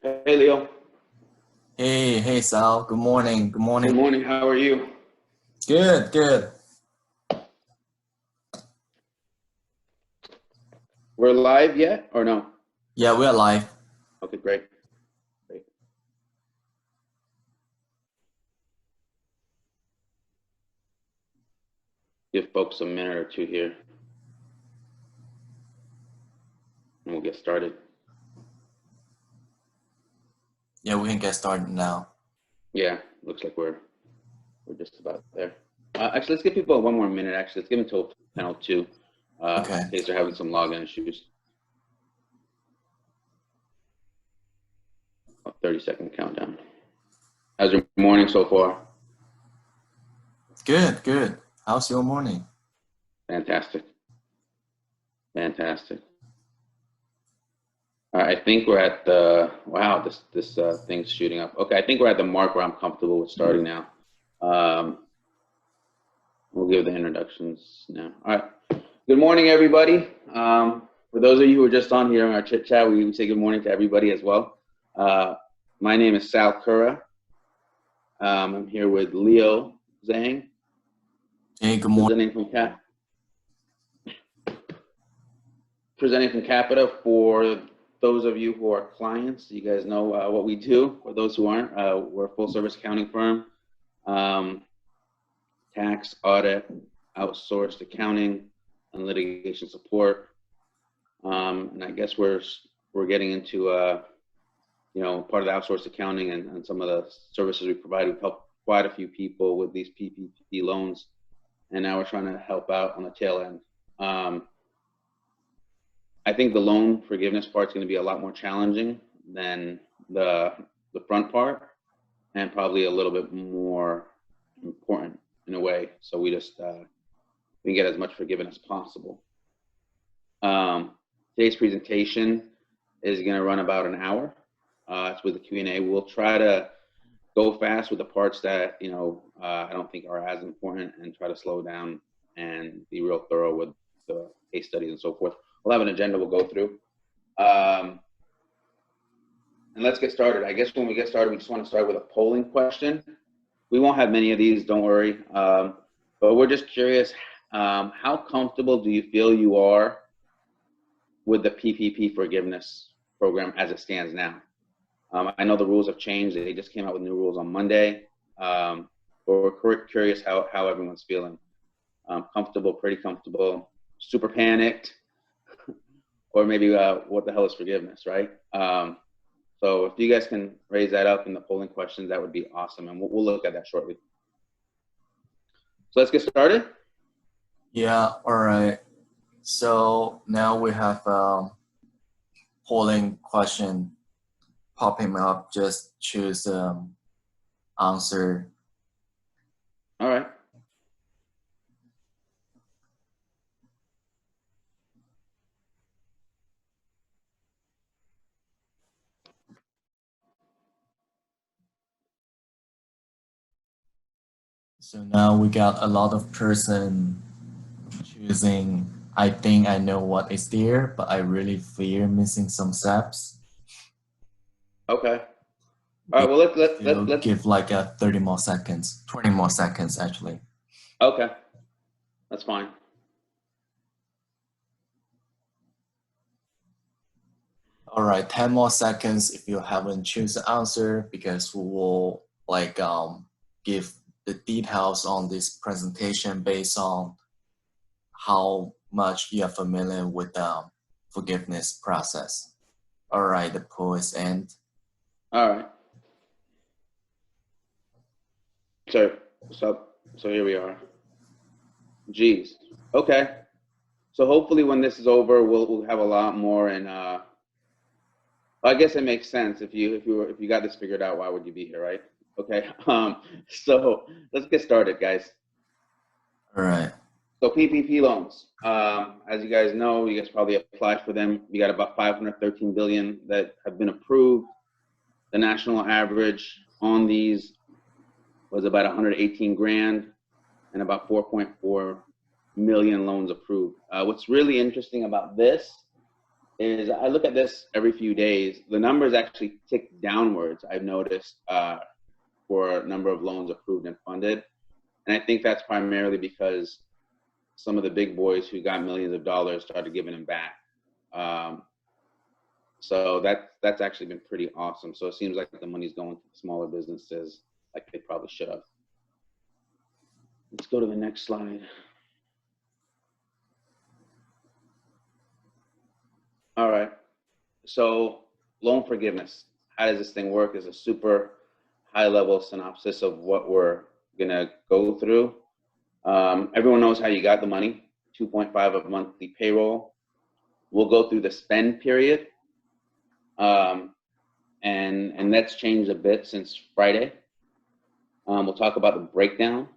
Hey, Leo. Hey, Sal. Good morning. Good Good morning. morning. How are you? Good. We're live yet or no? Yeah, we're live. Okay, great. Great. Give folks a minute or two here and we'll get started. Yeah, we can get started now. Yeah, looks like we're just about there. Actually, let's give people one more minute. Actually, let's give them until panel 2 Okay. in case they're having some login issues. A 30-second countdown. How's your morning so far? Good. How's your morning? Fantastic. Fantastic. I think we're at the, wow, this thing's shooting up. Okay, I think we're at the mark where I'm comfortable with starting now. We'll give the introductions now. All right. Good morning, everybody. For those of you who are just on here in our chit chat, we say good morning to everybody as well. My name is Sal Cura. I'm here with Leo Zhang. Hey, good morning. Presenting from CAPATA. For those of you who are clients, you guys know what we do. For those who aren't, we're a full service accounting firm. Tax, audit, outsourced accounting, and litigation support. And I guess we're getting into part of the outsourced accounting and some of the services we provide. We've helped quite a few people with these PPP loans, and now we're trying to help out on the tail end. I think the loan forgiveness part is going to be a lot more challenging than the front part, and probably a little bit more important in a way. So we just we can get as much forgiven as possible. Today's presentation is going to run about an hour. It's with the Q&A. We'll try to go fast with the parts that I don't think are as important, and try to slow down and be real thorough with the case studies and so forth. We'll have an agenda we'll go through. And let's get started. I guess when we get started, we just want to start with a polling question. We won't have many of these, don't worry. But we're just curious, how comfortable do you feel you are with the PPP forgiveness program as it stands now? I know the rules have changed. They just came out with new rules on Monday. But we're curious how everyone's feeling. Comfortable, pretty comfortable, super panicked, or maybe what the hell is forgiveness, right? So if you guys can raise that up in the polling questions, that would be awesome. And we'll look at that shortly. So let's get started. Yeah, all right. So now we have polling question popping up. Just choose answer. All right. So now we got a lot of person choosing, I think I know what is there, but I really fear missing some steps. Okay. All right. Well, let's give like 30 more seconds, 20 more seconds actually. Okay. That's fine. All right, 10 more seconds if you haven't chosen the answer, because we will give the details on this presentation based on how much you are familiar with the forgiveness process. All right, the poll is end. All right. So here we are. Geez. Okay. So hopefully when this is over, we'll have a lot more. And I guess it makes sense. If you got this figured out, why would you be here, right? Okay. So let's get started, guys. All right. So PPP loans, as you guys know, you guys probably applied for them. We got about 513 billion that have been approved. The national average on these was about 118 grand, and about 4.4 million loans approved. What's really interesting about this is I look at this every few days. The numbers actually tick downwards, I've noticed, for a number of loans approved and funded. And I think that's primarily because some of the big boys who got millions of dollars started giving them back. So that's actually been pretty awesome. So it seems like the money's going to smaller businesses like they probably should have. Let's go to the next slide. All right. So loan forgiveness. How does this thing work? Is a super high level synopsis of what we're gonna go through. Everyone knows how you got the money, 2.5 of monthly payroll. We'll go through the spend period. And that's changed a bit since Friday. We'll talk about the breakdown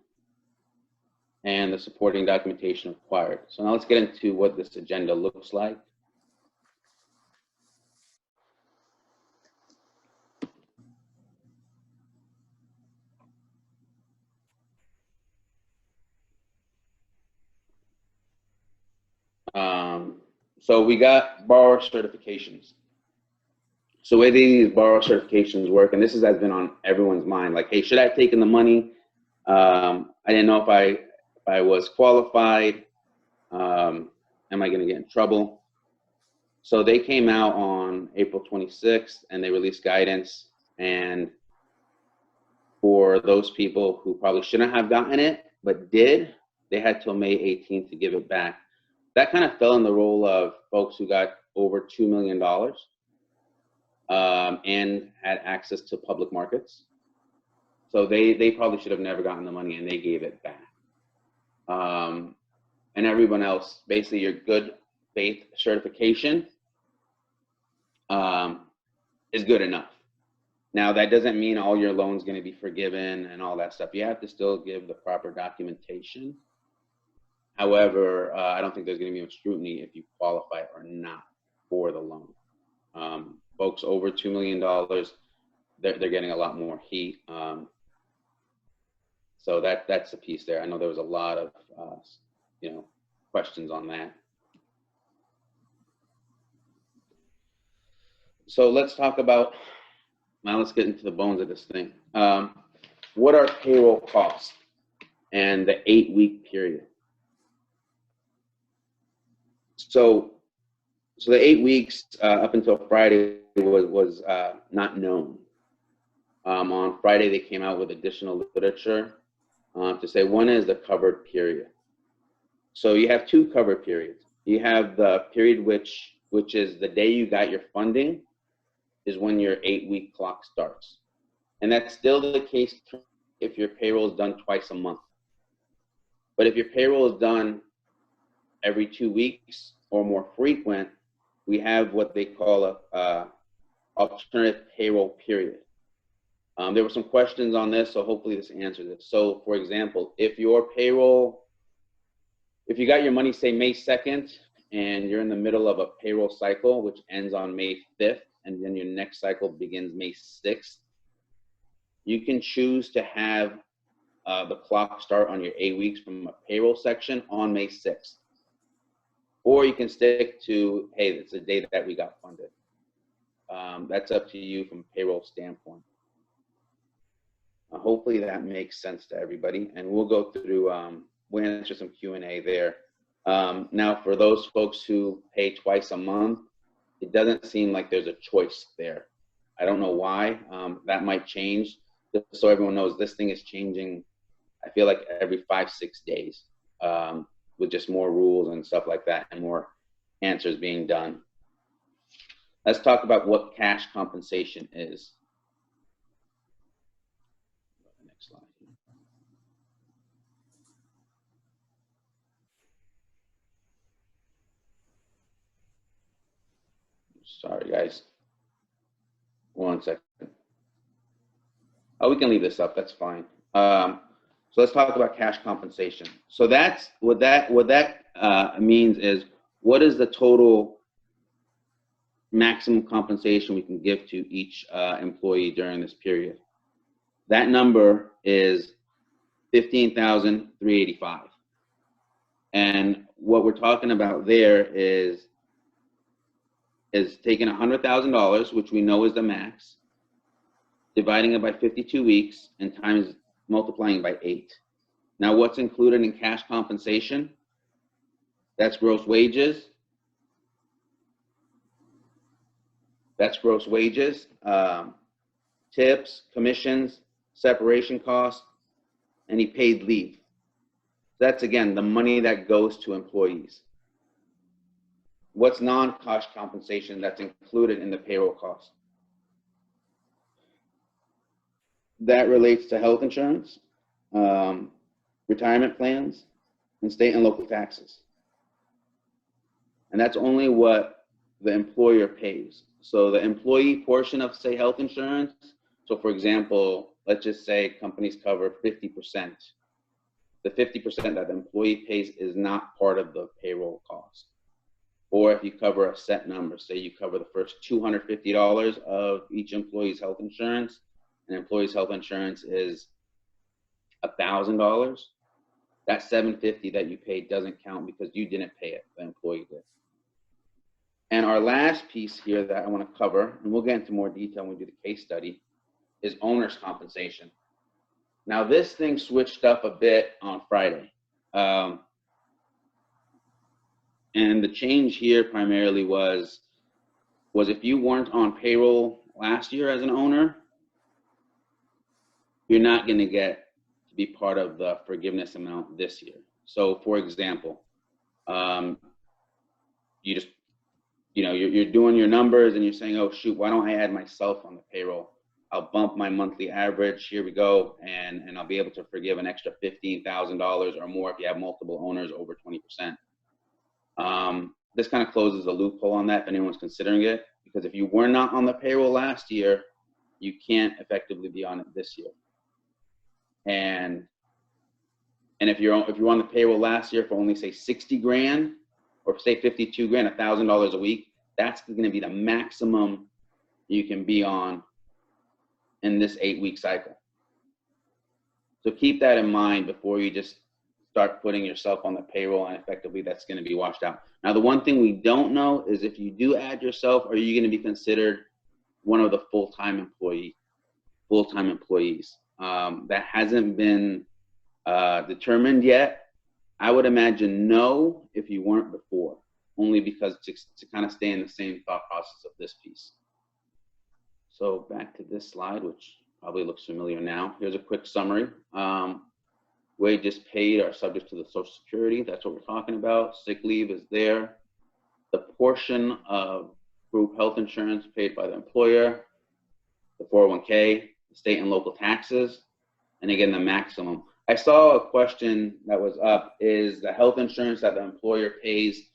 and the supporting documentation required. So now let's get into what this agenda looks like. So we got borrower certifications. So the way these borrower certifications work, and this has been on everyone's mind, like, hey, should I have taken the money? I didn't know if I was qualified. Am I going to get in trouble? So they came out on April 26th and they released guidance. And for those people who probably shouldn't have gotten it, but did, they had till May 18th to give it back. That kind of fell in the role of folks who got over $2 million and had access to public markets. So they probably should have never gotten the money and they gave it back. And everyone else, basically your good faith certification is good enough. Now that doesn't mean all your loans going to be forgiven and all that stuff. You have to still give the proper documentation. However, I don't think there's going to be much scrutiny if you qualify or not for the loan. Folks over $2 million, they're getting a lot more heat. So that's the piece there. I know there was a lot of questions on that. So let's talk about, now let's get into the bones of this thing. What are payroll costs and the 8-week period? So the 8 weeks up until Friday was not known. On Friday, they came out with additional literature to say one is the covered period. So you have two covered periods. You have the period which is the day you got your funding is when your 8-week clock starts. And that's still the case if your payroll is done twice a month. But if your payroll is done every 2 weeks or more frequent, we have what they call a alternate payroll period. There were some questions on this, so hopefully this answers it. So for example, if you got your money, say May 2nd, and you're in the middle of a payroll cycle, which ends on May 5th, and then your next cycle begins May 6th, you can choose to have the clock start on your 8 weeks from a payroll section on May 6th. Or you can stick to, hey, it's the day that we got funded. That's up to you from a payroll standpoint. Hopefully that makes sense to everybody. And we'll go through, we'll answer some Q&A there. Now, for those folks who pay twice a month, it doesn't seem like there's a choice there. I don't know why. That might change. Just so everyone knows, this thing is changing, I feel like every 5-6 days. With just more rules and stuff like that and more answers being done. Let's talk about what cash compensation is. Next slide. Sorry, guys. 1 second. Oh, we can leave this up. That's fine. So let's talk about cash compensation. So that's what that means is, what is the total maximum compensation we can give to each employee during this period? That number is $15,385. And what we're talking about there is is taking $100,000, which we know is the max, dividing it by 52 weeks, and times multiplying by 8. Now, what's included in cash compensation? That's gross wages. Tips, commissions, separation costs, any paid leave. That's, again, the money that goes to employees. What's non-cash compensation that's included in the payroll cost? That relates to health insurance, retirement plans, and state and local taxes. And that's only what the employer pays. So the employee portion of, say, health insurance, so for example, let's just say companies cover 50%. The 50% that the employee pays is not part of the payroll cost. Or if you cover a set number, say you cover the first $250 of each employee's health insurance, and employee's health insurance is $1,000, that $750 that you paid doesn't count because you didn't pay it, the employee did. And our last piece here that I want to cover, and we'll get into more detail when we do the case study, is owner's compensation. Now, this thing switched up a bit on Friday. And the change here primarily was if you weren't on payroll last year as an owner, you're not going to get to be part of the forgiveness amount this year. So, for example, you're doing your numbers and you're saying, oh, shoot, why don't I add myself on the payroll? I'll bump my monthly average. Here we go. And I'll be able to forgive an extra $15,000 or more if you have multiple owners over 20%. This kind of closes a loophole on that if anyone's considering it, because if you were not on the payroll last year, you can't effectively be on it this year. And if you're on the payroll last year for only, say, 60 grand or say 52 grand, $1,000 a week, that's going to be the maximum you can be on in this 8-week cycle. So keep that in mind before you just start putting yourself on the payroll, and effectively that's going to be washed out. Now, the one thing we don't know is if you do add yourself, are you going to be considered one of the full-time employees? That hasn't been determined yet. I would imagine no if you weren't before, only because to kind of stay in the same thought process of this piece. So back to this slide, which probably looks familiar now. Here's a quick summary. Wages paid are subject to the Social Security. That's what we're talking about. Sick leave is there. The portion of group health insurance paid by the employer, the 401k, the state and local taxes, and again, the maximum. I saw a question that was up, is the health insurance that the employer pays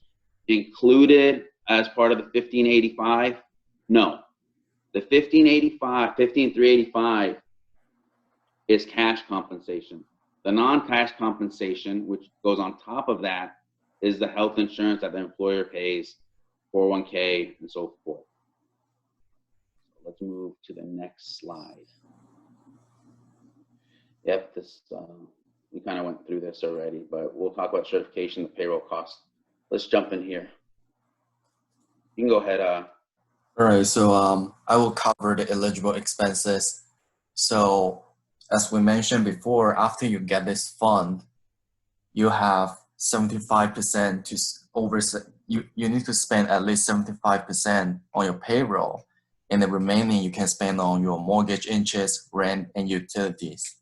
included as part of the 1585? No. The 15385 is cash compensation. The non-cash compensation, which goes on top of that, is the health insurance that the employer pays, 401k, and so forth. Let's move to the next slide. Yep, we kind of went through this already, but we'll talk about certification, the payroll costs. Let's jump in here. You can go ahead. All right, so I will cover the eligible expenses. So as we mentioned before, after you get this fund, you have 75% you need to spend at least 75% on your payroll, and the remaining you can spend on your mortgage, interest, rent, and utilities.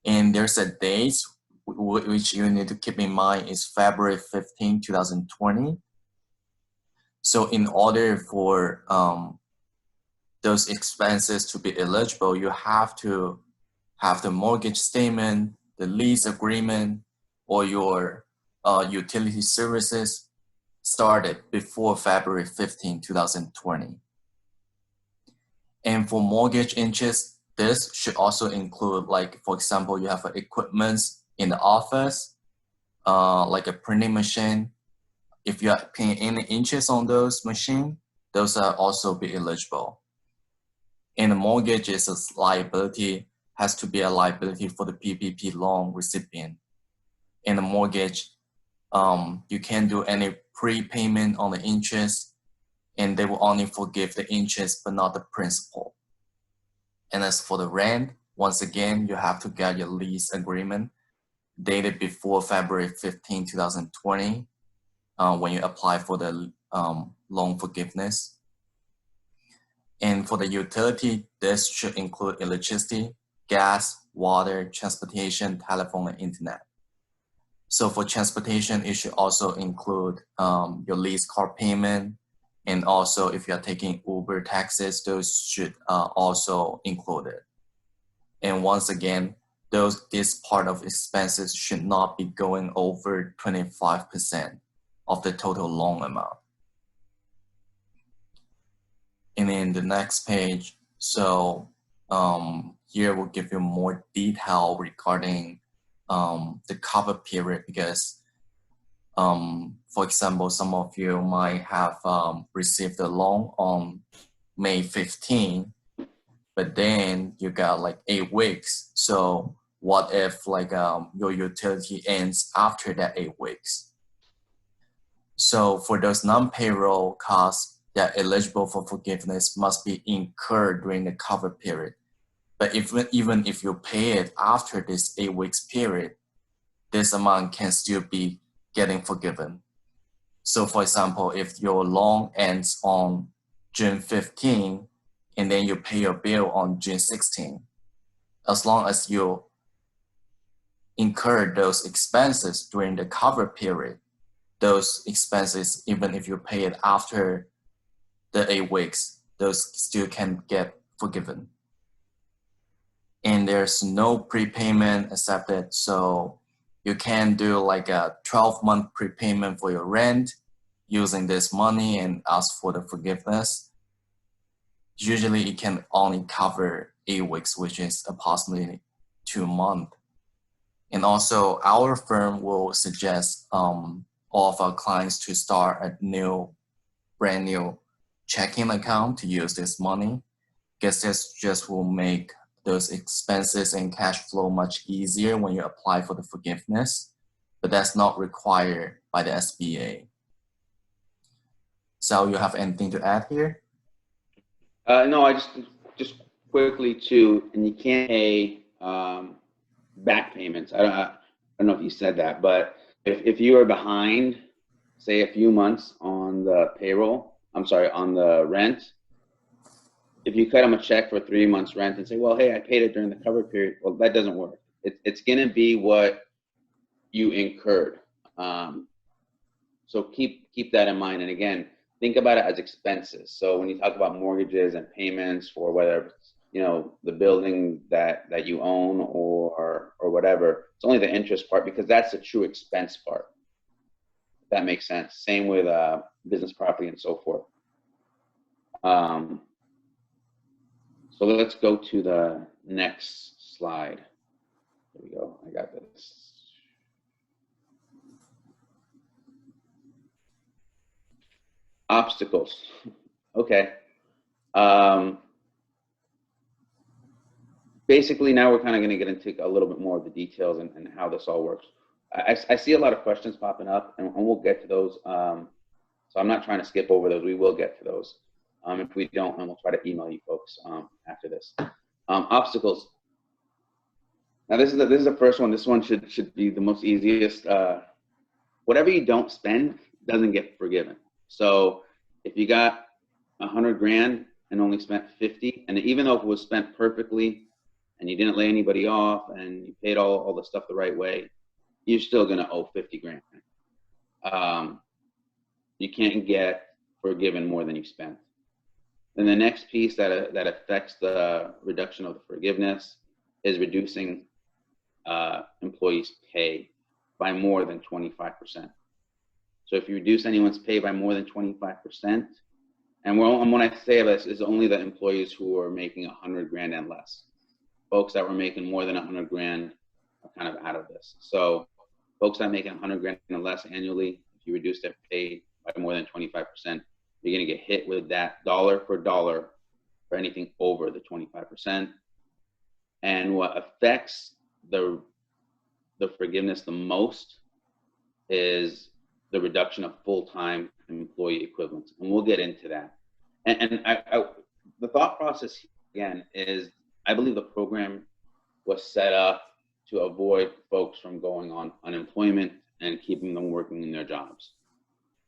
And there's a date which you need to keep in mind is February 15, 2020. So in order for those expenses to be eligible, you have to have the mortgage statement, the lease agreement, or your utility services started before February 15, 2020. And for mortgage interest, this should also include, like, for example, you have equipment in the office, like a printing machine. If you are paying any interest on those machines, those are also be eligible. And the mortgage is a liability, has to be a liability for the PPP loan recipient. In the mortgage, you can't do any prepayment on the interest, and they will only forgive the interest but not the principal. And as for the rent, once again, you have to get your lease agreement dated before February 15, 2020, when you apply for the loan forgiveness. And for the utility, this should include electricity, gas, water, transportation, telephone, and internet. So for transportation, it should also include your lease car payment, and also if you're taking Uber taxis, those should also include it. And once again, this part of expenses should not be going over 25% of the total loan amount. And in the next page, so here we'll give you more detail regarding the cover period, because for example, some of you might have received a loan on May 15, but then you got like 8 weeks. So what if like your utility ends after that 8 weeks? So for those non-payroll costs that are eligible for forgiveness must be incurred during the cover period. But even if you pay it after this 8 weeks period, this amount can still be getting forgiven. So for example, if your loan ends on June 15, and then you pay your bill on June 16, as long as you incur those expenses during the cover period, those expenses, even if you pay it after the 8 weeks, those still can get forgiven. And there's no prepayment accepted, so you can do like a 12-month prepayment for your rent using this money and ask for the forgiveness. Usually it can only cover 8 weeks, which is approximately 2 months. And also our firm will suggest all of our clients to start a brand new checking account to use this money, because this just will make those expenses and cash flow much easier when you apply for the forgiveness, but that's not required by the SBA. So you have anything to add here? No, I just quickly too, and you can't pay back payments. I don't know if you said that, but if you are behind, say a few months on the payroll, on the rent, if you cut them a check for 3 months rent and say, well, hey, I paid it during the cover period, well, that doesn't work. It's going to be what you incurred. So keep that in mind. And again, think about it as expenses. So when you talk about mortgages and payments for whether it's, the building that you own or whatever, it's only the interest part, because that's the true expense part. If that makes sense. Same with business property and so forth. So let's go to the next slide. There we go. I got this. Obstacles. Okay. Basically, now we're kind of going to get into a little bit more of the details and how this all works. I see a lot of questions popping up, and we'll get to those. So I'm not trying to skip over those. We will get to those. If we don't, then we'll try to email you folks after this. Obstacles. Now this is the first one. This one should be the most easiest. Whatever you don't spend doesn't get forgiven. So if you got 100 grand and only spent 50, and even though it was spent perfectly, and you didn't lay anybody off, and you paid all the stuff the right way, you're still gonna owe 50 grand. You can't get forgiven more than you spent. Then the next piece that affects the reduction of the forgiveness is reducing employees' pay by more than 25%. So if you reduce anyone's pay by more than 25%, and when I say this, is only the employees who are making 100 grand and less. Folks that were making more than 100 grand are kind of out of this. So folks that make 100 grand and less annually, if you reduce their pay by more than 25%, you're going to get hit with that dollar for dollar for anything over the 25%. And what affects the forgiveness the most is the reduction of full-time employee equivalents, and we'll get into that. And the thought process again is, I believe the program was set up to avoid folks from going on unemployment and keeping them working in their jobs.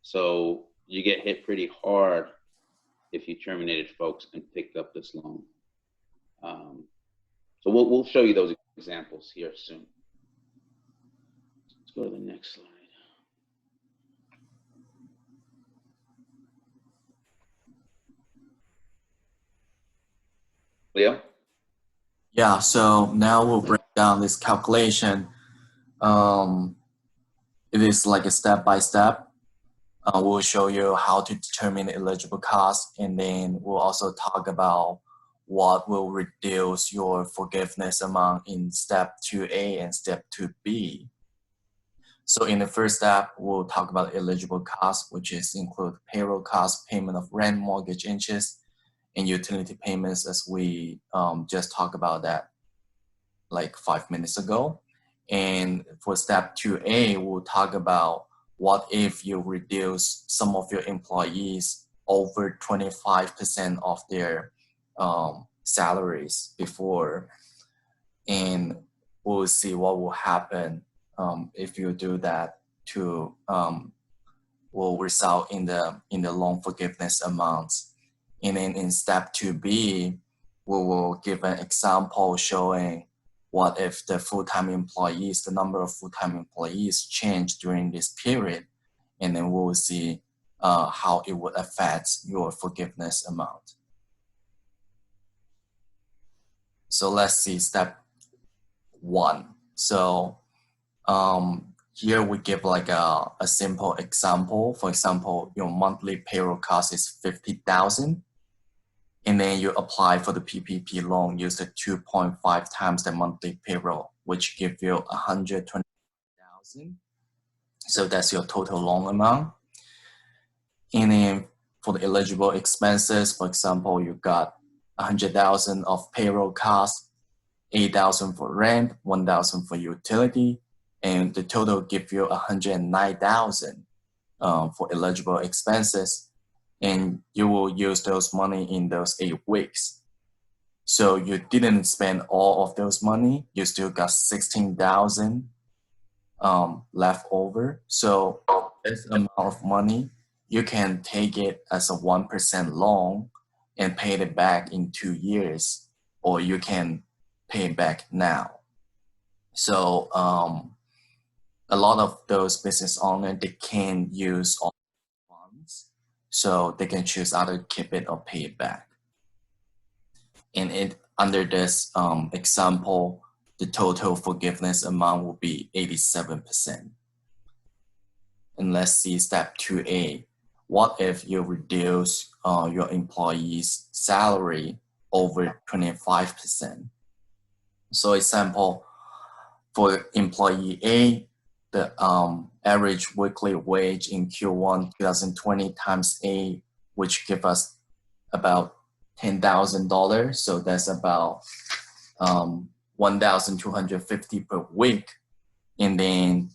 So you get hit pretty hard if you terminated folks and picked up this loan. So we'll show you those examples here soon. Let's go to the next slide. Leo? Yeah, so now we'll break down this calculation. It is like a step-by-step. We'll show you how to determine the eligible cost, and then we'll also talk about what will reduce your forgiveness amount in step 2A and step 2B. So in the first step, we'll talk about eligible costs, which is include payroll costs, payment of rent, mortgage, interest, and utility payments, as we just talked about that like 5 minutes ago. And for step 2A, we'll talk about what if you reduce some of your employees over 25% of their salaries before, and we'll see what will happen if you do that to will result in the loan forgiveness amounts. And then in step 2B, we will give an example showing what if the full-time employees, the number of full-time employees change during this period, and then we'll see how it would affect your forgiveness amount. So let's see step 1. So here we give like a simple example. For example, your monthly payroll cost is $50,000, and then you apply for the PPP loan, use the 2.5 times the monthly payroll, which give you $120,000. So that's your total loan amount. And then for the eligible expenses, for example, you got $100,000 of payroll costs, $8,000 for rent, $1,000 for utility, and the total give you $109,000 for eligible expenses. And you will use those money in those 8 weeks. So you didn't spend all of those money, you still got $16,000 left over. So this amount of money, you can take it as a 1% loan and pay it back in 2 years, or you can pay it back now. So a lot of those business owners, they can use all funds, so they can choose either keep it or pay it back. And under this example, the total forgiveness amount will be 87%. And let's see step 2A. What if you reduce your employee's salary over 25%? So example, for employee A, the average weekly wage in Q1 2020 times A, which give us about $10,000. So that's about $1,250 per week. And then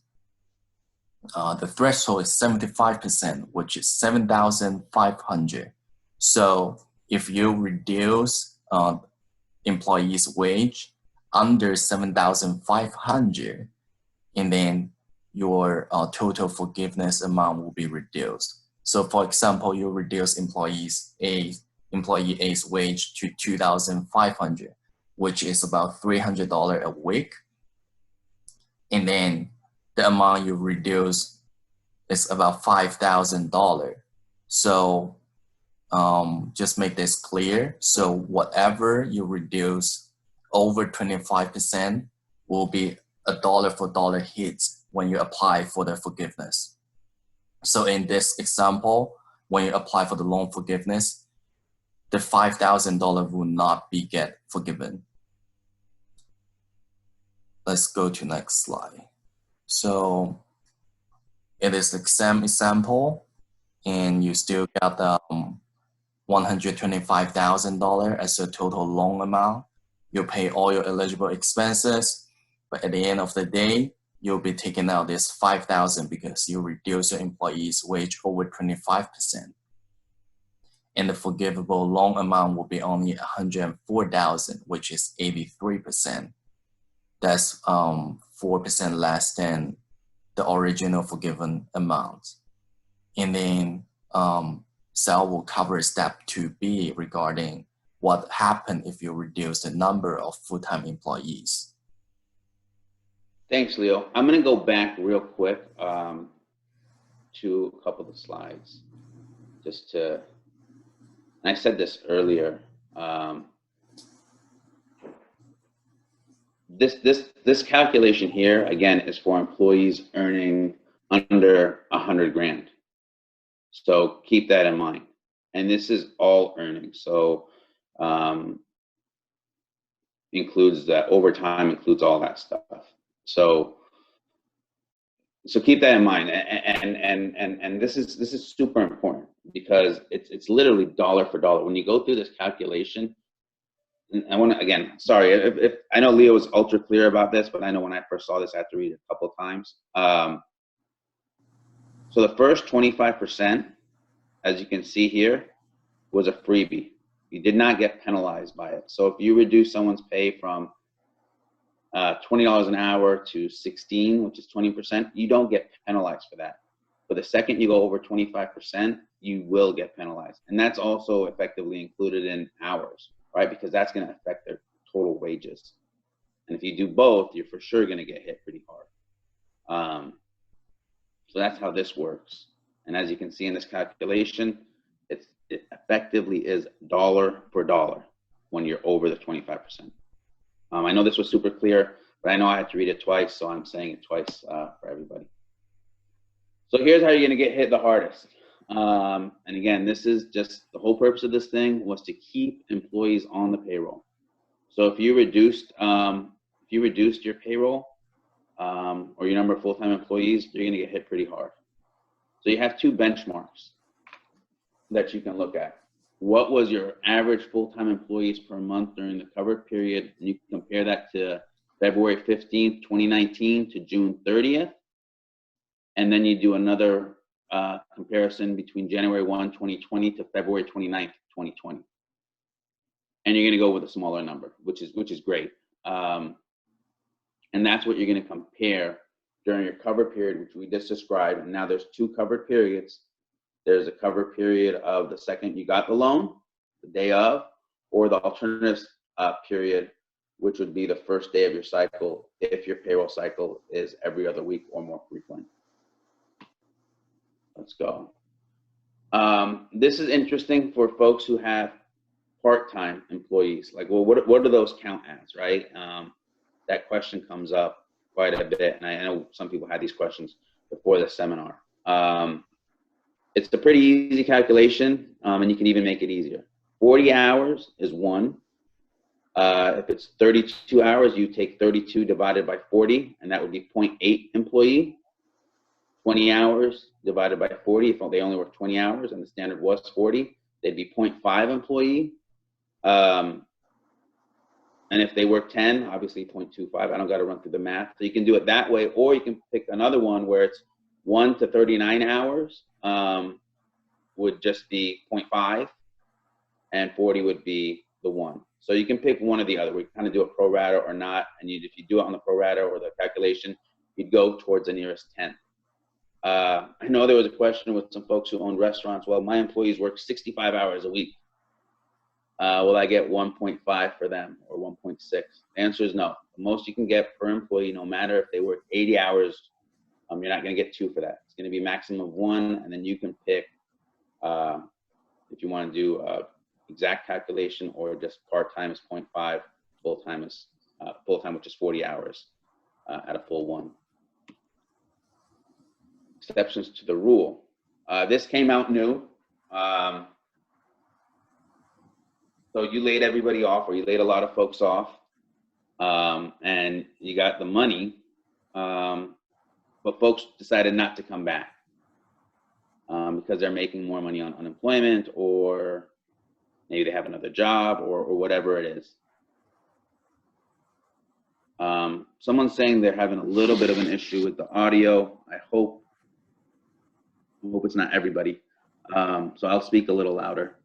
the threshold is 75%, which is $7,500. So if you reduce employees' wage under $7,500, and then your total forgiveness amount will be reduced. So for example, you reduce employee A's wage to $2,500, which is about $300 a week. And then the amount you reduce is about $5,000. So just make this clear. So whatever you reduce over 25% will be a dollar for dollar hit when you apply for the forgiveness. So in this example, when you apply for the loan forgiveness, the $5,000 will not be get forgiven. Let's go to next slide. So it is the same example, and you still got the $125,000 as a total loan amount. You pay all your eligible expenses, but at the end of the day, you'll be taking out this 5,000 because you reduce your employee's wage over 25%. And the forgivable loan amount will be only 104,000, which is 83%. That's 4% less than the original forgiven amount. And then Sal will cover step 2B regarding what happened if you reduce the number of full-time employees. Thanks, Leo. I'm going to go back real quick to a couple of the slides, just to, and I said this earlier. This calculation here, again, is for employees earning under 100 grand. So keep that in mind. And this is all earnings. So includes that overtime, includes all that stuff. So keep that in mind. And this is super important because it's literally dollar for dollar. When you go through this calculation, and I want to, again, sorry, if I know Leo was ultra clear about this, but I know when I first saw this, I had to read it a couple of times. So the first 25%, as you can see here, was a freebie. You did not get penalized by it. So if you reduce someone's pay from $20 an hour to 16, which is 20%, you don't get penalized for that. But the second you go over 25%, you will get penalized. And that's also effectively included in hours, right? Because that's going to affect their total wages. And if you do both, you're for sure going to get hit pretty hard. So that's how this works. And as you can see in this calculation, it effectively is dollar for dollar when you're over the 25%. I know this was super clear, but I know I had to read it twice, so I'm saying it twice for everybody. So here's how you're going to get hit the hardest. And again, this is just the whole purpose of this thing was to keep employees on the payroll. So if you reduced your payroll or your number of full-time employees, you're going to get hit pretty hard. So you have two benchmarks that you can look at. What was your average full-time employees per month during the covered period? And you can compare that to February 15th, 2019 to June 30th. And then you do another comparison between January 1, 2020 to February 29th, 2020. And you're going to go with a smaller number, which is great. And that's what you're going to compare during your covered period, which we just described. And now there's two covered periods. There's a covered period of the second you got the loan, the day of, or the alternative period, which would be the first day of your cycle if your payroll cycle is every other week or more frequent. Let's go. This is interesting for folks who have part-time employees. Like, well, what do those count as, right? That question comes up quite a bit, and I know some people had these questions before the seminar. It's a pretty easy calculation, and you can even make it easier. 40 hours is 1. If it's 32 hours, you take 32 divided by 40, and that would be 0.8 employee. 20 hours divided by 40, if they only work 20 hours and the standard was 40, they'd be 0.5 employee. And if they work 10, obviously 0.25. I don't got to run through the math. So you can do it that way, or you can pick another one where it's 1 to 39 hours would just be 0.5, and 40 would be the 1. So you can pick one or the other. We kind of do a pro rata or not, and if you do it on the pro rata or the calculation, you'd go towards the nearest 10. I know there was a question with some folks who own restaurants. Well, my employees work 65 hours a week. Will I get 1.5 for them or 1.6? The answer is no. The most you can get per employee, no matter if they work 80 hours, you're not going to get 2 for that. It's going to be maximum of 1, and then you can pick if you want to do exact calculation or just part-time is 0.5, full-time is full-time, which is 40 hours at a full 1. Exceptions to the rule. This came out new. So you laid everybody off, or you laid a lot of folks off, and you got the money, but folks decided not to come back because they're making more money on unemployment, or maybe they have another job, or whatever it is. Someone's saying they're having a little bit of an issue with the audio. I hope it's not everybody. So I'll speak a little louder.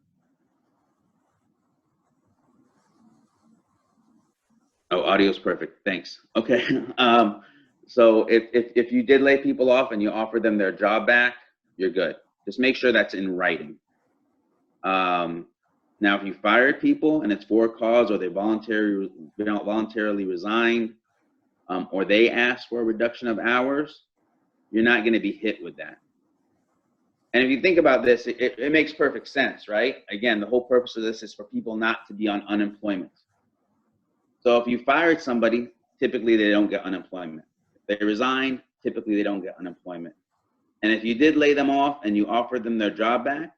Oh, audio's perfect. Thanks. Okay. So if you did lay people off and you offered them their job back, you're good. Just make sure that's in writing. Now, if you fired people and it's for cause, or they voluntarily resigned, or they asked for a reduction of hours, you're not going to be hit with that. And if you think about this, it makes perfect sense, right? Again, the whole purpose of this is for people not to be on unemployment. So if you fired somebody, typically they don't get unemployment. If they resign, typically they don't get unemployment. And if you did lay them off and you offered them their job back,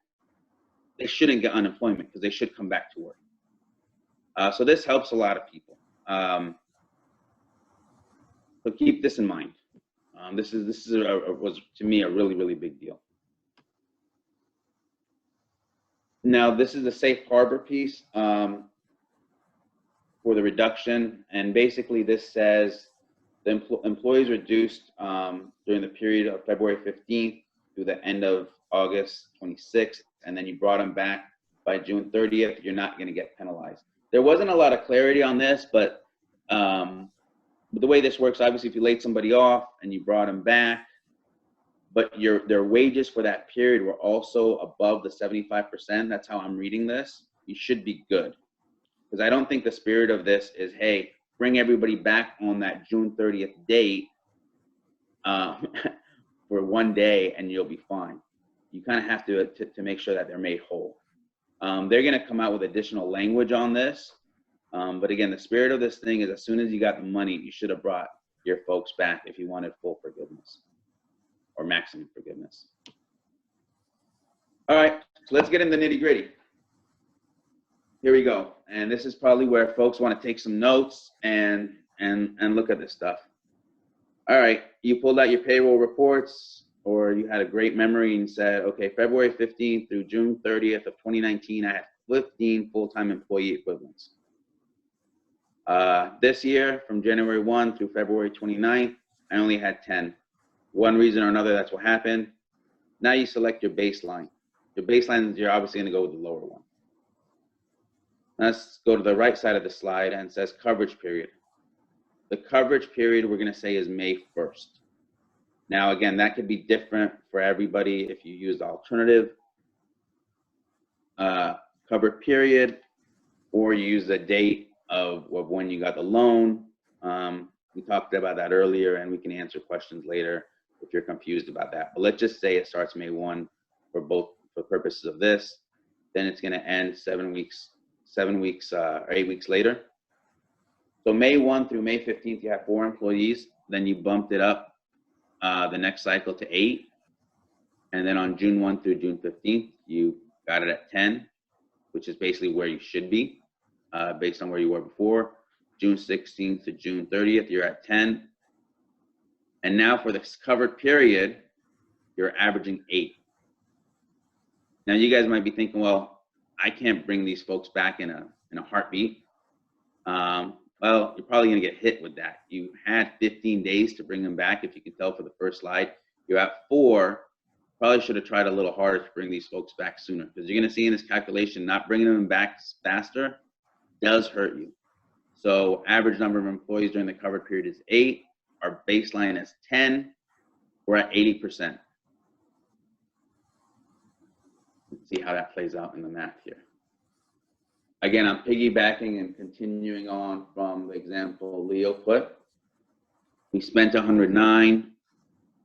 they shouldn't get unemployment because they should come back to work. So this helps a lot of people. So keep this in mind. This was to me a really, really big deal. Now this is the safe harbor piece for the reduction, and basically this says the employees reduced during the period of February 15th through the end of August 26th, and then you brought them back by June 30th, you're not going to get penalized. There wasn't a lot of clarity on this, but the way this works, obviously, if you laid somebody off and you brought them back, but their wages for that period were also above the 75%, that's how I'm reading this, you should be good. Because I don't think the spirit of this is, hey, bring everybody back on that June 30th date for one day and you'll be fine. You kind of have to make sure that they're made whole. They're going to come out with additional language on this. But again, the spirit of this thing is as soon as you got the money, you should have brought your folks back if you wanted full forgiveness or maximum forgiveness. All right, so let's get in the nitty gritty. Here we go. And this is probably where folks want to take some notes and look at this stuff. All right, you pulled out your payroll reports, or you had a great memory and said, okay, February 15th through June 30th of 2019, I had 15 full-time employee equivalents. This year, from January 1 through February 29th, I only had 10. One reason or another, that's what happened. Now you select your baseline. Your baseline, you're obviously going to go with the lower one. Let's go to the right side of the slide, and it says coverage period. The coverage period we're going to say is May 1st. Now, again, that could be different for everybody if you use the alternative covered period, or you use the date of when you got the loan. We talked about that earlier, and we can answer questions later if you're confused about that. But let's just say it starts May 1 for purposes of this. Then it's going to end 7 weeks or 8 weeks later. So May 1 through May 15th, you have 4 employees. Then you bumped it up the next cycle to 8. And then on June 1 through June 15th, you got it at 10, which is basically where you should be based on where you were before. June 16th to June 30th, you're at 10. And now for this covered period, you're averaging 8. Now you guys might be thinking, well, I can't bring these folks back in a heartbeat. Well, you're probably going to get hit with that. You had 15 days to bring them back. If you can tell for the first slide, you're at 4. Probably should have tried a little harder to bring these folks back sooner, because you're going to see in this calculation, not bringing them back faster does hurt you. So average number of employees during the covered period is 8. Our baseline is 10. We're at 80%. Let's see how that plays out in the math here. Again, I'm piggybacking and continuing on from the example Leo put. We spent $109.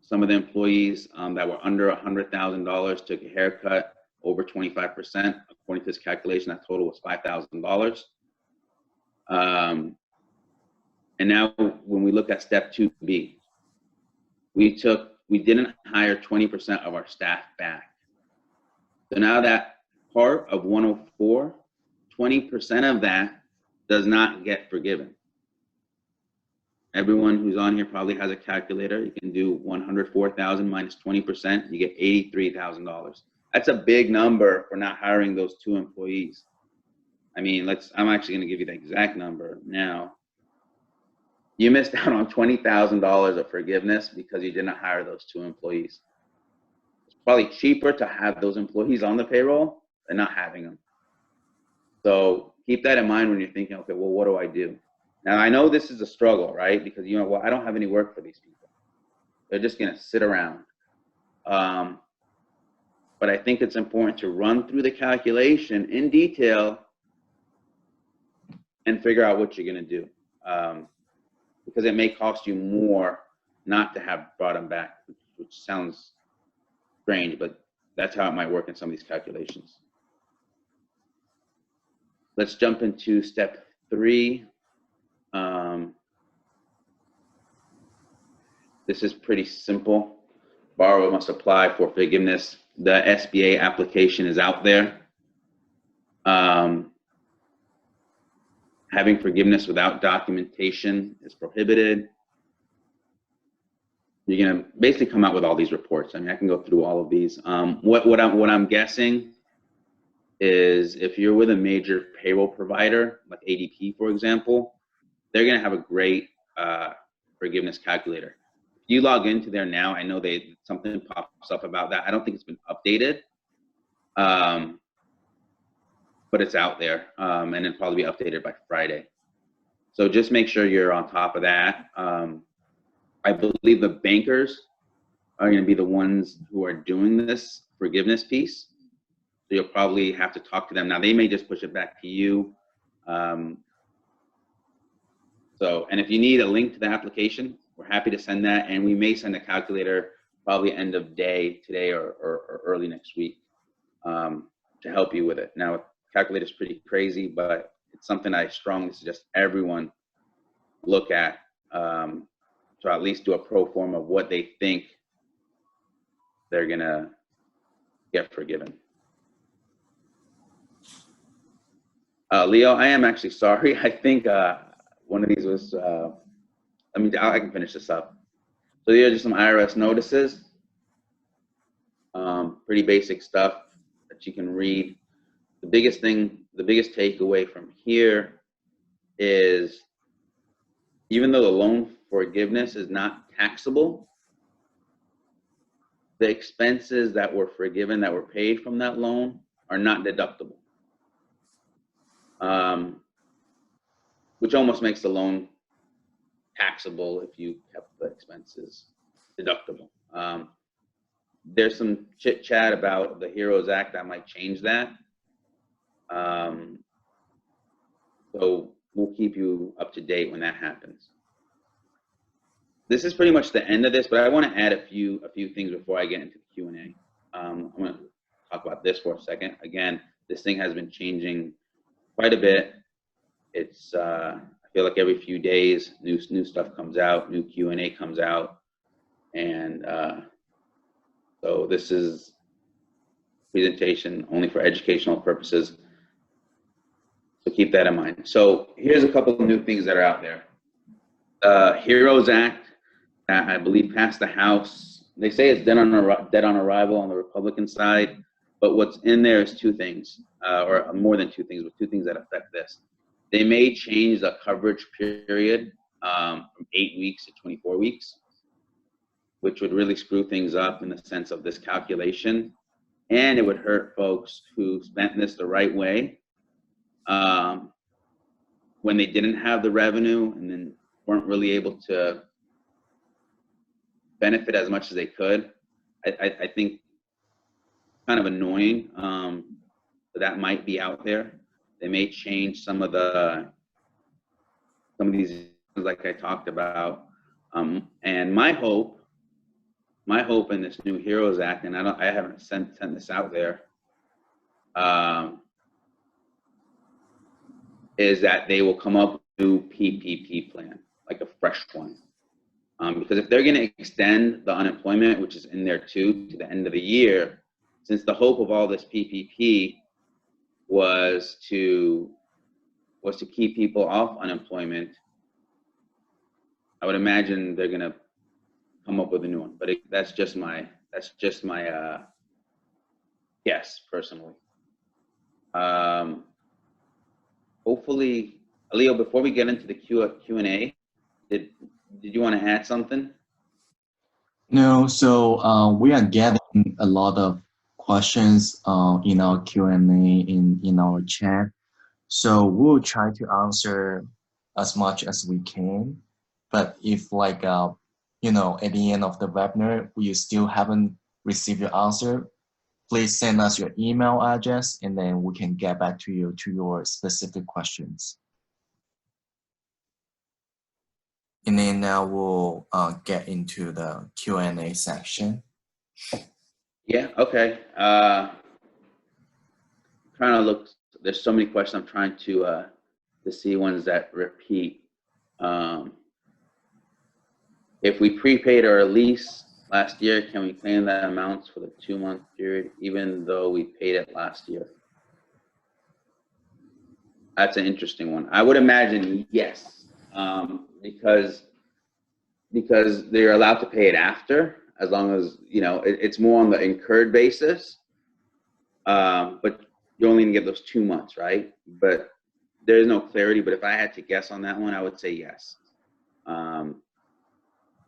Some of the employees that were under $100,000 took a haircut over 25%. According to this calculation, that total was $5,000. And now when we look at step 2B, we didn't hire 20% of our staff back. So now that part of 104, 20% of that does not get forgiven. Everyone who's on here probably has a calculator. You can do 104,000 minus 20%, you get $83,000. That's a big number for not hiring those 2 employees. I mean, I'm actually gonna give you the exact number now. You missed out on $20,000 of forgiveness because you didn't hire those 2 employees. It's probably cheaper to have those employees on the payroll than not having them. So keep that in mind when you're thinking, okay, well, what do I do? Now, I know this is a struggle, right? Because, well, I don't have any work for these people. They're just going to sit around. But I think it's important to run through the calculation in detail and figure out what you're going to do. Because it may cost you more not to have brought them back, which sounds strange, but that's how it might work in some of these calculations. Let's jump into step 3. This is pretty simple. Borrower must apply for forgiveness. The SBA application is out there. Having forgiveness without documentation is prohibited. You're gonna basically come out with all these reports. I mean, I can go through all of these. What I'm guessing is if you're with a major payroll provider, like ADP, for example, they're gonna have a great forgiveness calculator. If you log into there now, I know something pops up about that. I don't think it's been updated, but it's out there, and it'll probably be updated by Friday. So just make sure you're on top of that. I believe the bankers are going to be the ones who are doing this forgiveness piece. So you'll probably have to talk to them. Now, they may just push it back to you. And if you need a link to the application, we're happy to send that. And we may send a calculator probably end of day today or early next week to help you with it. Now, calculator is pretty crazy, but it's something I strongly suggest everyone look at. So at least do a pro forma of what they think they're gonna get forgiven. Leo, I am actually sorry. I think one of these was, I can finish this up. So these are just some IRS notices. Pretty basic stuff that you can read. The biggest takeaway from here is even though the loan forgiveness is not taxable, the expenses that were forgiven, that were paid from that loan, are not deductible, which almost makes the loan taxable if you kept the expenses deductible. There's some chit chat about the HEROES Act that might change that. So we'll keep you up to date when that happens. This is pretty much the end of this, but I want to add a few things before I get into the Q&A. I'm going to talk about this for a second. Again, this thing has been changing quite a bit. It's I feel like every few days, new stuff comes out, new Q&A comes out, and so this is presentation only for educational purposes. So keep that in mind. So here's a couple of new things that are out there. HEROES Act, I believe, passed the House. They say it's dead on arrival on the Republican side, but what's in there is 2 things, or more than 2 things, but 2 things that affect this. They may change the coverage period from 8 weeks to 24 weeks, which would really screw things up in the sense of this calculation, and it would hurt folks who spent this the right way when they didn't have the revenue and then weren't really able to benefit as much as they could. I think kind of annoying that might be out there. They may change some of these, like I talked about. And my hope in this new HEROES Act, and I haven't sent this out there, is that they will come up with a new PPP plan, like a fresh one. Because if they're going to extend the unemployment, which is in there too, to the end of the year, since the hope of all this PPP was to keep people off unemployment, I would imagine they're going to come up with a new one. But that's just my guess personally. Hopefully, Leo, before we get into the Q&A, did you want to add something? No, so we are getting a lot of questions in our Q&A in our chat. So we'll try to answer as much as we can. But if like, you know, at the end of the webinar, you still haven't received your answer, please send us your email address and then we can get back to you to your specific questions. And then now we'll get into the Q&A section. Yeah, okay. Trying to look, there's so many questions. I'm trying to see ones that repeat. If we prepaid our lease last year, can we claim that amounts for the 2-month period, even though we paid it last year? That's an interesting one. I would imagine yes, because they're allowed to pay it after, as long as, you know, it's more on the incurred basis. But you're only gonna get those 2 months, right? But there's no clarity. But if I had to guess on that one, I would say yes.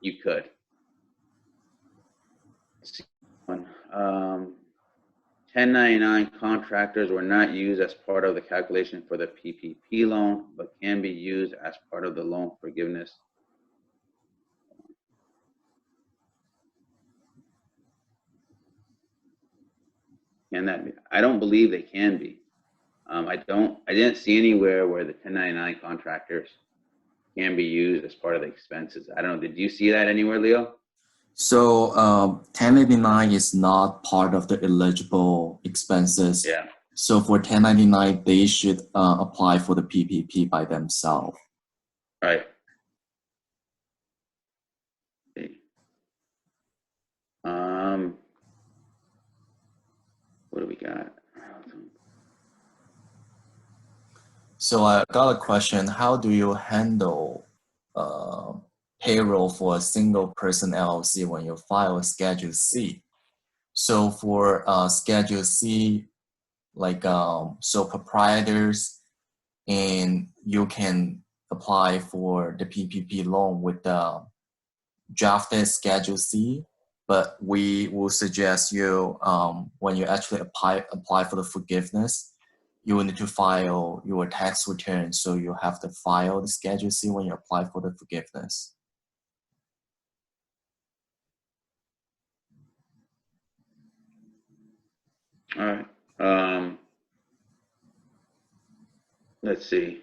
You could. 1099 contractors were not used as part of the calculation for the PPP loan, but can be used as part of the loan forgiveness. Can that be? I don't believe they can be. I didn't see anywhere where the 1099 contractors can be used as part of the expenses. I don't know. Did you see that anywhere, Leo? So 1099 is not part of the eligible expenses. Yeah. So for 1099, they should apply for the PPP by themselves. Right. What do we got? So I got a question. How do you handle payroll for a single person LLC when you file a Schedule C? So for Schedule C, like sole proprietors, and you can apply for the PPP loan with the drafted Schedule C, but we will suggest you when you actually apply for the forgiveness, you will need to file your tax return. So you have to file the Schedule C when you apply for the forgiveness. All right. Let's see.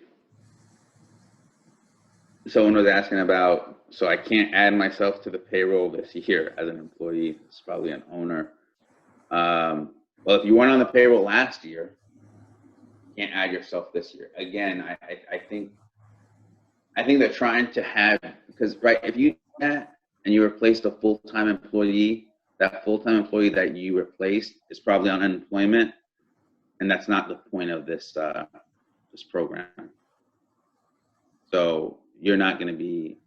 Someone was asking about, so I can't add myself to the payroll this year as an employee. It's probably an owner. Well, if you weren't on the payroll last year, you can't add yourself this year. Again, I think they're trying to have, because right, if you do that and you replaced a full-time employee, that full-time employee that you replaced is probably on unemployment, and that's not the point of this this program. So you're not going to be,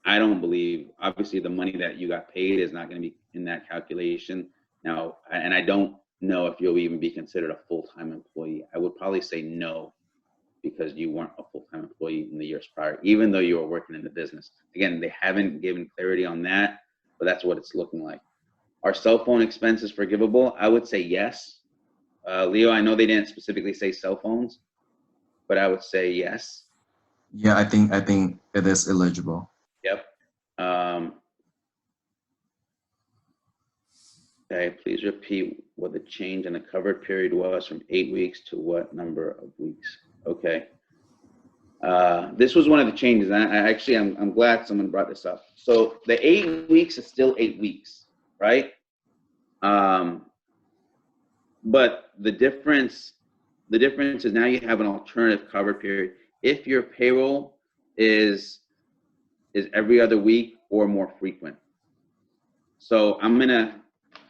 I don't believe, obviously the money that you got paid is not going to be in that calculation now, and I don't know if you'll even be considered a full-time employee. I would probably say no, because you weren't a full-time employee in the years prior, even though you were working in the business. Again, they haven't given clarity on that, but that's what it's looking like. Are cell phone expenses forgivable? I would say yes. Leo, I know they didn't specifically say cell phones, but I would say yes. Yeah, I think it is eligible. Yep. Okay, please repeat what the change in the covered period was from 8 weeks to what number of weeks? Okay. This was one of the changes. And I'm glad someone brought this up. So the 8 weeks is still 8 weeks, right? But the difference is now you have an alternative cover period if your payroll is every other week or more frequent. So I'm gonna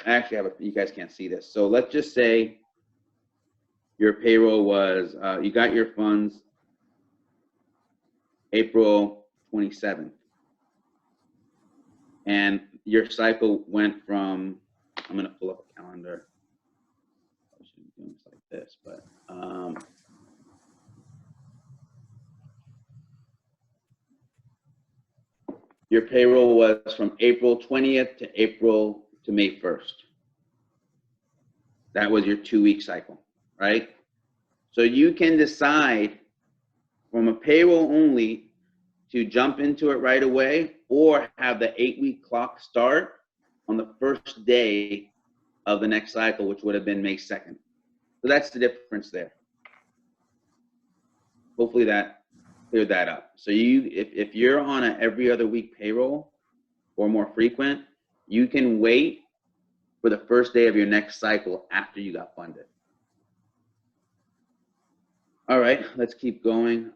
actually have you guys can't see this. So let's just say your payroll was you got your funds April 27th, and your cycle went from, I'm gonna pull up a calendar. I should be doing this like this, but your payroll was from April 20th to May 1st. That was your 2-week cycle, right? So you can decide from a payroll only to jump into it right away, or have the 8-week clock start on the first day of the next cycle, which would have been May 2nd. So that's the difference there. Hopefully that cleared that up. So if you're on a every other week payroll or more frequent, you can wait for the first day of your next cycle after you got funded. All right, let's keep going.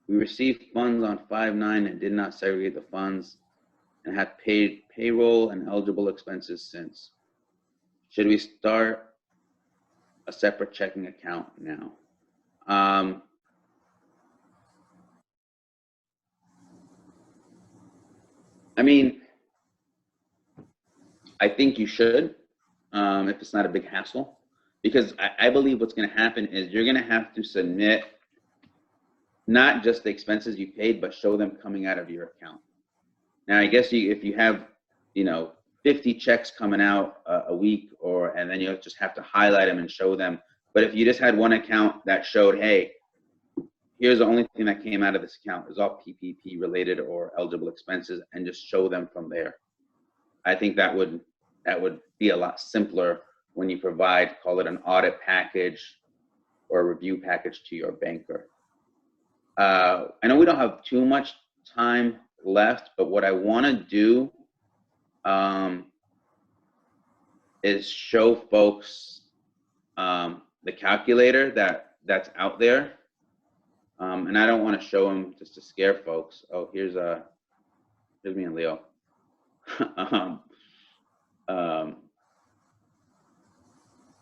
We received funds on 5/9 and did not segregate the funds and have paid payroll and eligible expenses since. Should we start a separate checking account now? I mean, I think you should, if it's not a big hassle, because I believe what's going to happen is you're going to have to submit not just the expenses you paid, but show them coming out of your account. Now, I guess if you have, 50 checks coming out a week, and then you'll just have to highlight them and show them. But if you just had one account that showed, hey, here's the only thing that came out of this account is all PPP related or eligible expenses, and just show them from there. I think that would be a lot simpler when you provide, call it an audit package or a review package to your banker. I know we don't have too much time left, but what I want to do is show folks the calculator that's out there, and I don't want to show them just to scare folks. Oh, here's me and Leo.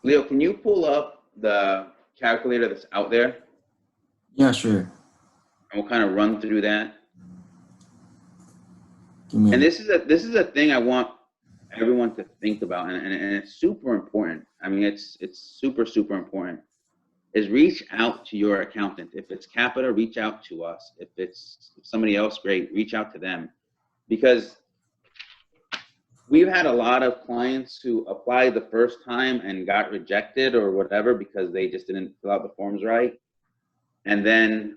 Leo, can you pull up the calculator that's out there? Yeah, sure. And we'll kind of run through that. And this is a thing I want everyone to think about, and it's super important. I mean, it's super, super important, is reach out to your accountant. If it's CAPATA, reach out to us. If it's somebody else, great, reach out to them. Because we've had a lot of clients who applied the first time and got rejected or whatever because they just didn't fill out the forms right. And then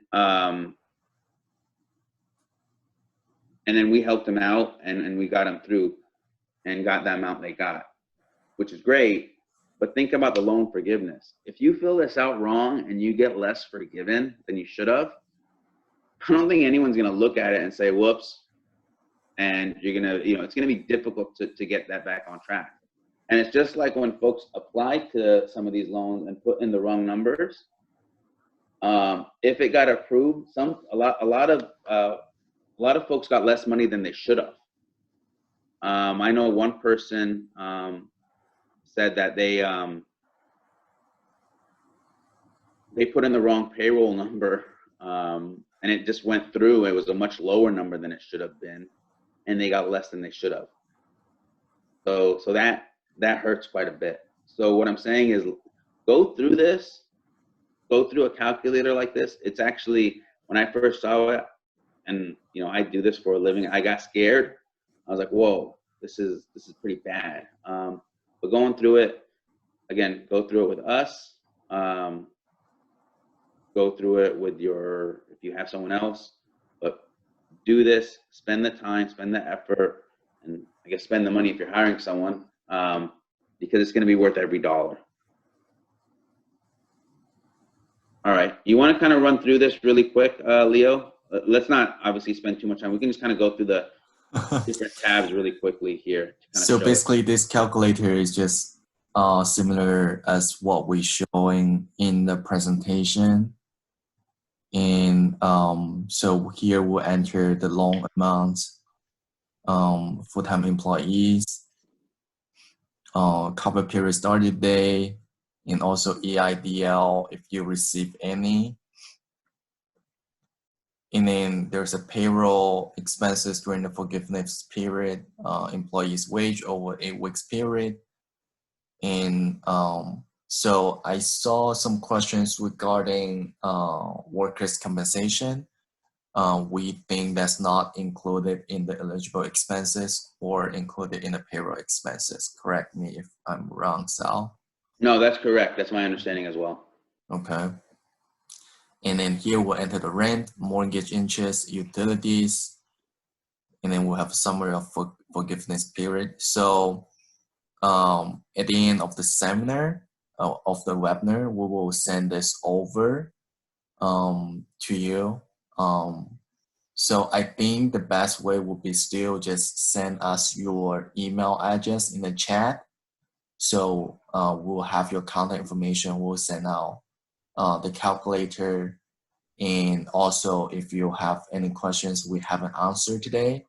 we helped them out and we got them through and got the amount they got, which is great. But think about the loan forgiveness. If you fill this out wrong and you get less forgiven than you should have, I don't think anyone's gonna look at it and say, whoops. And you're gonna, it's gonna be difficult to get that back on track. And it's just like when folks apply to some of these loans and put in the wrong numbers. If it got approved, a lot of folks got less money than they should have. I know one person said that they put in the wrong payroll number, and it just went through. It was a much lower number than it should have been, and they got less than they should have. So that hurts quite a bit. So what I'm saying is, go through this. Go through a calculator like this. It's actually, when I first saw it, and I do this for a living, I got scared. I was like, whoa, this is pretty bad. But going through it, again, go through it with us. Go through it with if you have someone else. But do this, spend the time, spend the effort, and I guess spend the money if you're hiring someone, because it's going to be worth every dollar. All right, you want to kind of run through this really quick, Leo? Let's not obviously spend too much time. We can just kind of go through the different tabs really quickly here. So basically, this calculator is just similar as what we're showing in the presentation. And so here we'll enter the loan amounts, full-time employees, cover period started day, and also EIDL if you receive any. And then there's a payroll expenses during the forgiveness period, employees' wage over 8 weeks period. And so I saw some questions regarding workers' compensation. we think that's not included in the eligible expenses or included in the payroll expenses. Correct me if I'm wrong, Sal. No, that's correct. That's my understanding as well. Okay. And then here we'll enter the rent, mortgage interest, utilities, and then we'll have a summary of forgiveness period. So at the end of the seminar, of the webinar, we will send this over to you. So I think the best way would be still just send us your email address in the chat. So we'll have your contact information. We'll send out the calculator. And also, if you have any questions we haven't answered today,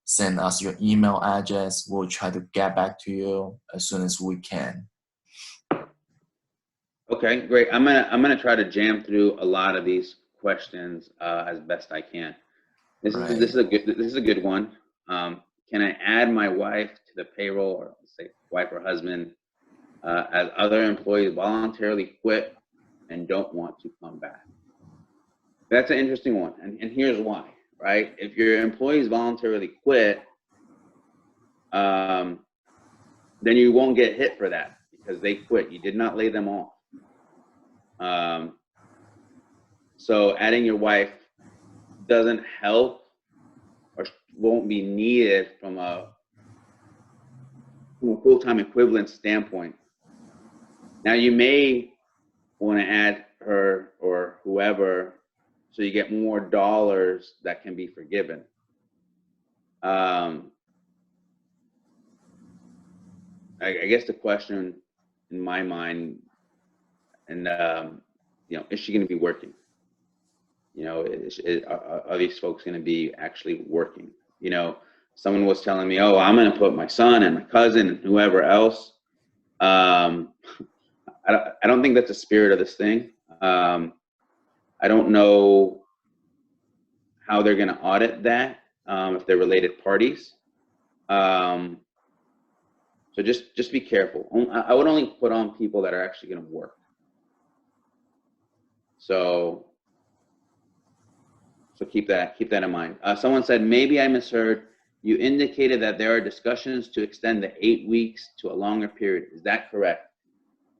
send us your email address. We'll try to get back to you as soon as we can. Okay, great. I'm gonna try to jam through a lot of these questions as best I can. This is a good one. Can I add my wife to the payroll, or say wife or husband, as other employees voluntarily quit and don't want to come back? That's an interesting one, and here's why. Right? If your employees voluntarily quit, then you won't get hit for that because they quit. You did not lay them off. So adding your wife doesn't help or won't be needed from a full-time equivalent standpoint. Now you may want to add her or whoever so you get more dollars that can be forgiven. I guess the question in my mind, and is she going to be working? Are these folks going to be actually working? Someone was telling me, oh, I'm going to put my son and my cousin and whoever else. I don't think that's the spirit of this thing. I don't know how they're going to audit that if they're related parties. So just be careful. I would only put on people that are actually going to work. So keep that in mind. Someone said, maybe I misheard. You indicated that there are discussions to extend the 8 weeks to a longer period. Is that correct?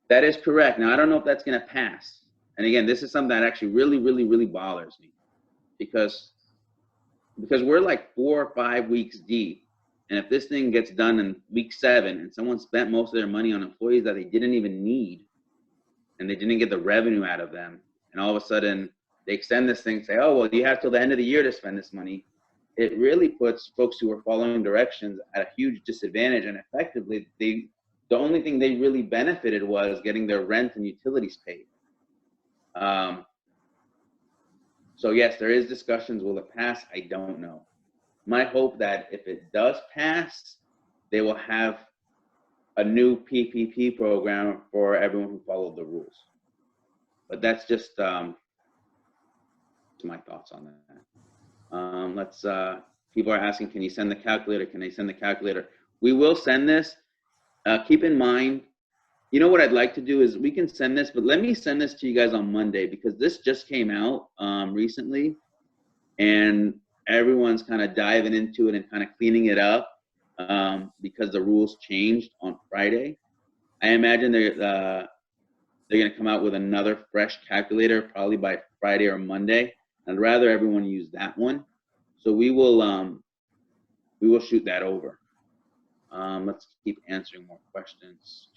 That is correct. Now, I don't know if that's going to pass. And again, this is something that actually really, really, really bothers me because we're like 4 or 5 weeks deep. And if this thing gets done in week 7 and someone spent most of their money on employees that they didn't even need and they didn't get the revenue out of them, and all of a sudden they extend this thing, say, oh, well, you have till the end of the year to spend this money. It really puts folks who are following directions at a huge disadvantage. And effectively, the only thing they really benefited was getting their rent and utilities paid. So yes, there is discussions. Will it pass? I don't know. My hope that if it does pass, they will have a new PPP program for everyone who followed the rules. But that's just my thoughts on that. People are asking, can you send the calculator? Can they send the calculator? We will send this. Keep in mind, what I'd like to do is we can send this, but let me send this to you guys on Monday because this just came out recently and everyone's kind of diving into it and kind of cleaning it up because the rules changed on Friday. I imagine they're going to come out with another fresh calculator probably by Friday or Monday. I'd rather everyone use that one. So we will shoot that over. Let's keep answering more questions.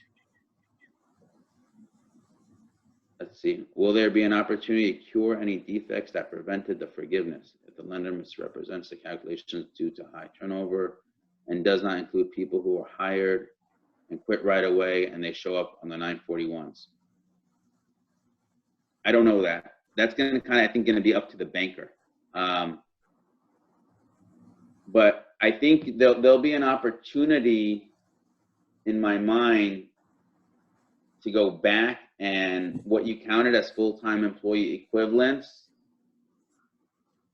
Let's see. Will there be an opportunity to cure any defects that prevented the forgiveness if the lender misrepresents the calculations due to high turnover and does not include people who are hired and quit right away and they show up on the 941s? I don't know that. That's going to kind of, I think, going to be up to the banker. But I think there'll be an opportunity in my mind to go back and what you counted as full-time employee equivalents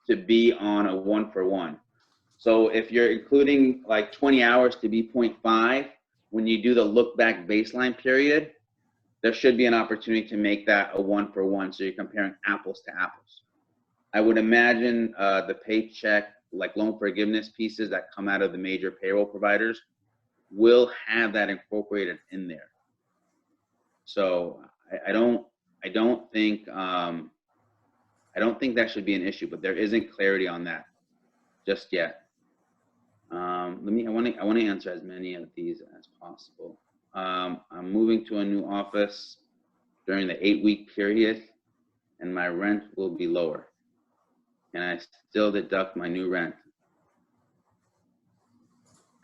to be on a 1-for-1. So if you're including like 20 hours to be 0.5, when you do the look back baseline period, there should be an opportunity to make that a 1-for-1. So you're comparing apples to apples. I would imagine the paycheck, like loan forgiveness pieces that come out of the major payroll providers, will have that incorporated in there. So I don't think that should be an issue, but there isn't clarity on that just yet. I want to answer as many of these as possible. I'm moving to a new office during the 8-week period, and my rent will be lower. And I still deduct my new rent.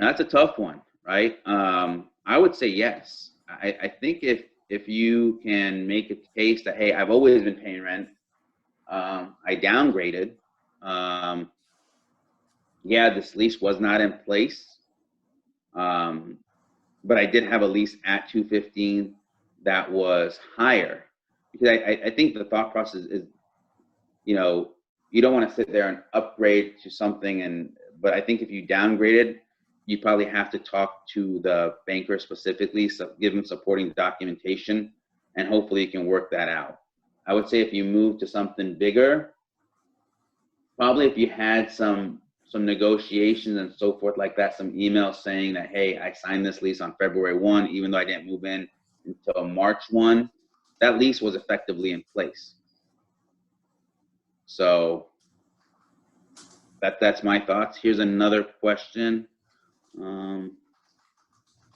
Now, that's a tough one, right? I would say yes. I think if you can make a case that, hey, I've always been paying rent, I downgraded. Yeah, this lease was not in place, but I did have a lease at 215 that was higher, because I think the thought process is, you don't want to sit there and upgrade to something, but I think if you downgraded, you probably have to talk to the banker specifically, so give them supporting documentation, and hopefully you can work that out. I would say if you move to something bigger, probably if you had some negotiations and so forth like that, some emails saying that, hey, I signed this lease on February 1, even though I didn't move in until March 1, that lease was effectively in place. So that's my thoughts. Here's another question.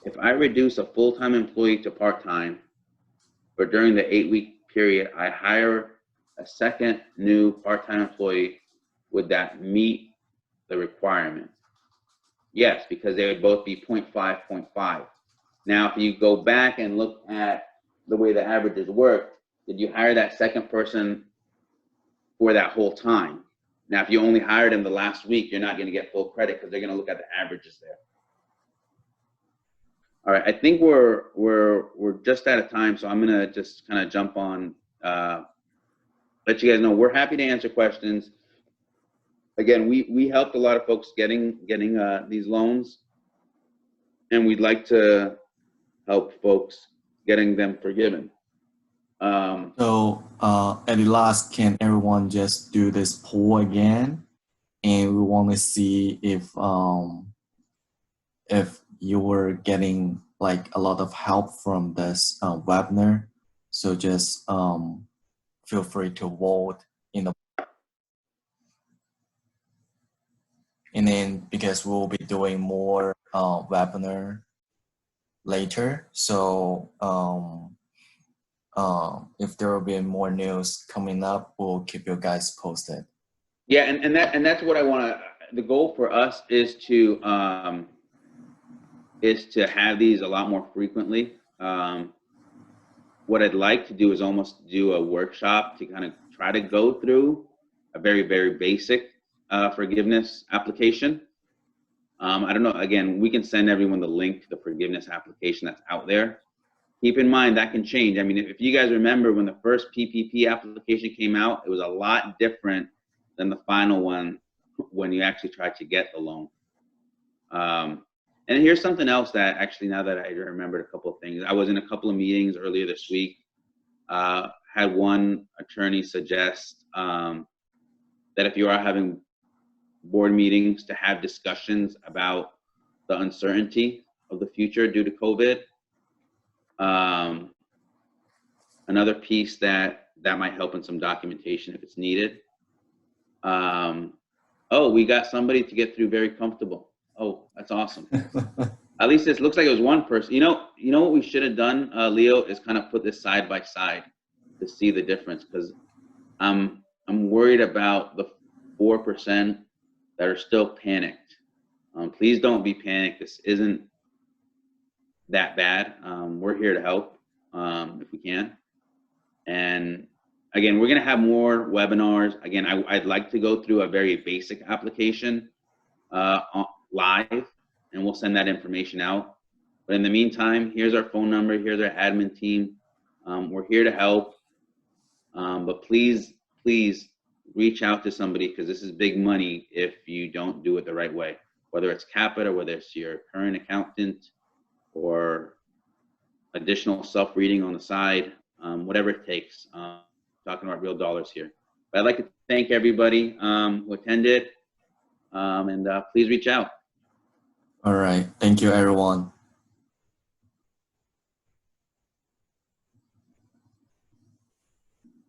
If I reduce a full-time employee to part-time, but during the 8-week period, I hire a second new part-time employee, would that meet the requirement? Yes, because they would both be 0.5, 0.5. Now, if you go back and look at the way the averages work, did you hire that second person for that whole time? Now, if you only hired them the last week, you're not going to get full credit because they're going to look at the averages there. All right, I think we're just out of time, so I'm going to just kind of jump on, let you guys know we're happy to answer questions. Again, we helped a lot of folks getting these loans, and we'd like to help folks getting them forgiven. So at the last, can everyone just do this poll again? And we want to see if you were getting like a lot of help from this webinar. So just feel free to vote in the, and then because we'll be doing more webinar later. So if there will be more news coming up, we'll keep you guys posted. Yeah, and that's what I want to. The goal for us is to have these a lot more frequently. What I'd like to do is almost do a workshop to kind of try to go through a very, very basic forgiveness application. I don't know. Again, we can send everyone the link to the forgiveness application that's out there. Keep in mind that can change. I mean, if you guys remember when the first PPP application came out, it was a lot different than the final one when you actually tried to get the loan. And here's something else that actually, now that I remembered a couple of things, I was in a couple of meetings earlier this week, had one attorney suggest that if you are having board meetings, to have discussions about the uncertainty of the future due to COVID. Another piece that might help in some documentation if it's needed. Oh, we got somebody to get through very comfortable. Oh, that's awesome. At least it looks like it was one person. You know what we should have done, Leo, is kind of put this side by side to see the difference, because I'm worried about the 4% that are still panicked. Please don't be panicked. This isn't that bad. We're here to help if we can. And again, we're going to have more webinars. Again, I'd like to go through a very basic application live, and we'll send that information out. But in the meantime, here's our phone number. Here's our admin team. We're here to help. But please reach out to somebody, because this is big money if you don't do it the right way, whether it's CAPATA, whether it's your current accountant, or additional self-reading on the side, whatever it takes. Talking about real dollars here. I'd like to thank everybody who attended, and please reach out. All right. Thank you, everyone.